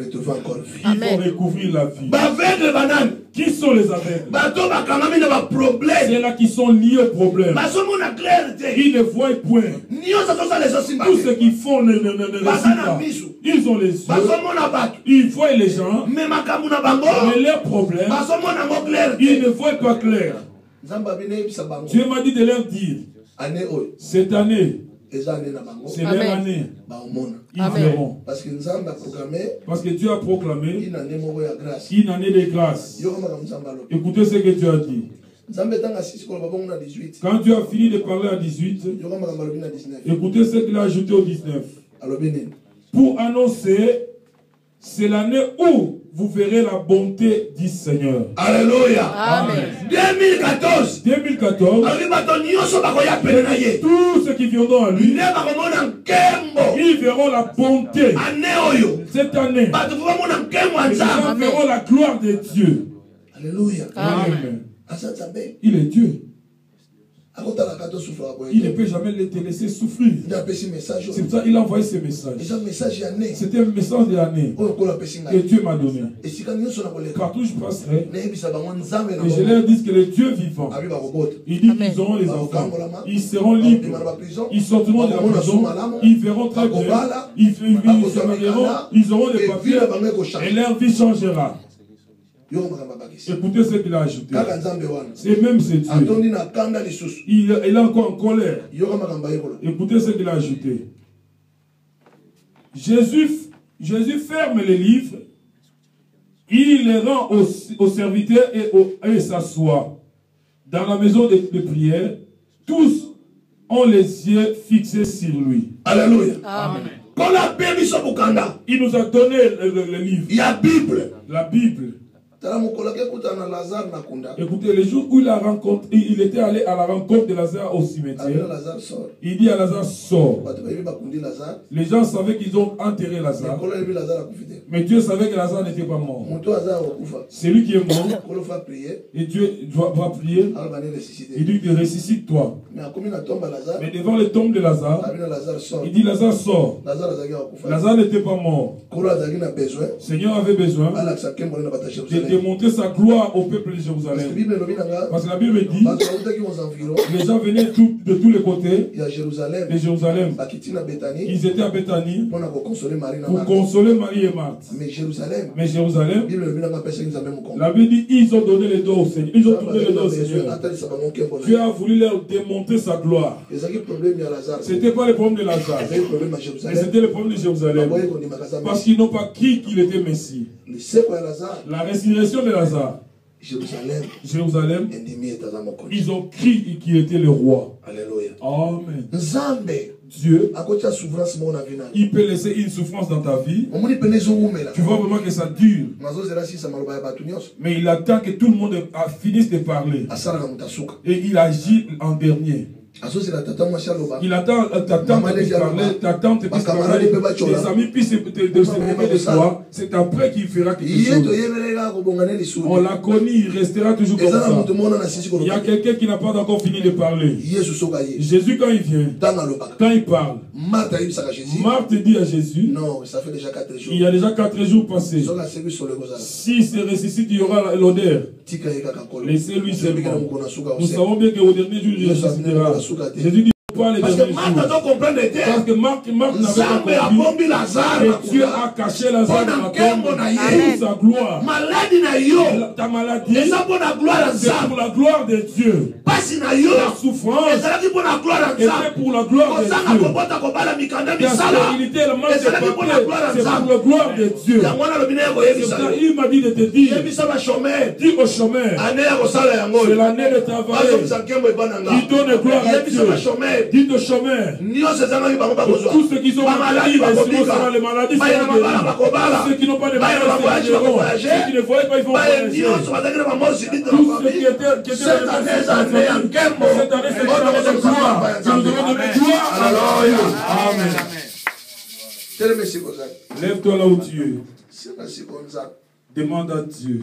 retrouver encore vie. Ils vont recouvrir la vie. Aveugle banane. Qui sont les aveugles? C'est là qui sont liés au problème. Ils ne voient point. Tous ceux qui font ne pas. Ils ont les yeux. Ils voient les gens. Mais leurs problèmes, ils ne voient pas clair. Dieu m'a dit de leur dire, cette année, c'est leur année. Ils verront. Parce que Dieu a proclamé une année de grâce. Écoutez ce que Dieu a dit. Quand Dieu a fini de parler à 18, écoutez ce qu'il a ajouté au 19. Pour annoncer, c'est l'année où vous verrez la bonté du Seigneur. Alléluia. Amen. 2014. Tous ceux qui viendront à lui, ils verront la bonté. Cette année, ils verront la gloire de Dieu. Alléluia. Amen. Il est Dieu. Il ne peut jamais te laisser souffrir. C'est pour ça qu'il a envoyé ce message. C'était un message de l'année que Dieu m'a donné. Partout où je passerai, et je leur dis que le Dieu vivant, il dit qu'ils auront les enfants, ils seront libres, ils sortiront de la prison, ils verront très bien, ils se marieront, ils auront des papiers et leur vie changera. Écoutez ce qu'il a ajouté. C'est même ce Dieu. Il est encore en colère. Écoutez ce qu'il a ajouté. Jésus ferme les livres. Il les rend aux serviteurs et s'assoit. Dans la maison de prière, tous ont les yeux fixés sur lui. Alléluia. Amen. Il nous a donné le livre. Il y a Bible. La Bible. Écoutez, le jour où il était allé à la rencontre de Lazare au cimetière, il dit à Lazare, sors. Les gens savaient qu'ils ont enterré Lazare, mais Dieu savait que Lazare n'était pas mort. C'est lui qui est mort, et Dieu va prier, il dit, ressuscite-toi. Mais devant le tombe de Lazare, il dit, Lazare sort. Lazare n'était pas mort. Le Seigneur avait besoin de montrer sa gloire au peuple de Jérusalem. Parce que la Bible dit, les gens venaient de tous les côtés de Jérusalem. Ils étaient à Béthanie pour consoler Marie et Marthe. Mais Jérusalem, la Bible dit, ils ont donné le dos au Seigneur. Ils ont tourné le dos au Seigneur. Dieu a voulu leur démontrer sa gloire. Ce n'était pas le problème de Lazare, mais c'était le problème de Jérusalem. Parce qu'ils n'ont pas cru qu'il était Messie. La résurrection de Lazare, Jérusalem, ils ont crié qu'il était le roi. Alléluia. Amen. Dieu, il peut laisser une souffrance dans ta vie. Tu vois vraiment que ça dure. Mais il attend que tout le monde finisse de parler. Et il agit en dernier. Il attend ta tante puisse parler, ta tante puisse parler, tes amis puissent se moquer de toi. C'est après qu'il fera quelque chose. On l'a connu, il restera toujours comme ça. Il y a quelqu'un qui n'a pas encore fini de parler. Jésus, quand il vient, quand il parle, Marthe dit à Jésus, non, ça fait déjà 4 jours. Il y a déjà 4 jours passés. Si se ressuscite, il y aura l'odeur. Laissez-lui seulement. Nous savons bien qu'au dernier jour, il ressuscitera. Jésus dit pas les derniers jours. Parce que Marc n'avait pas compris que Dieu a caché Lazare dans la tombe pour sa gloire. Ta maladie, c'est pour la gloire de Dieu. La souffrance était pour la gloire de Dieu. La stérilité, le manque de papier, c'est pour la gloire de Dieu. C'est ça, il m'a dit de te dire, dis au chômeur, c'est l'année de travail qui donne gloire à Dieu. Dis au chômeur, tous ceux qui sont malades, les maladies seront guéris. Ceux qui n'ont pas de maladies seront guéris. Ceux qui ne voyaient pas, ils vont voyager. Tous ceux qui étaient cette année, c'est une année de gloire. Nous devons donner gloire. Alléluia. Amen. Lève-toi là où tu es. Demande à Dieu.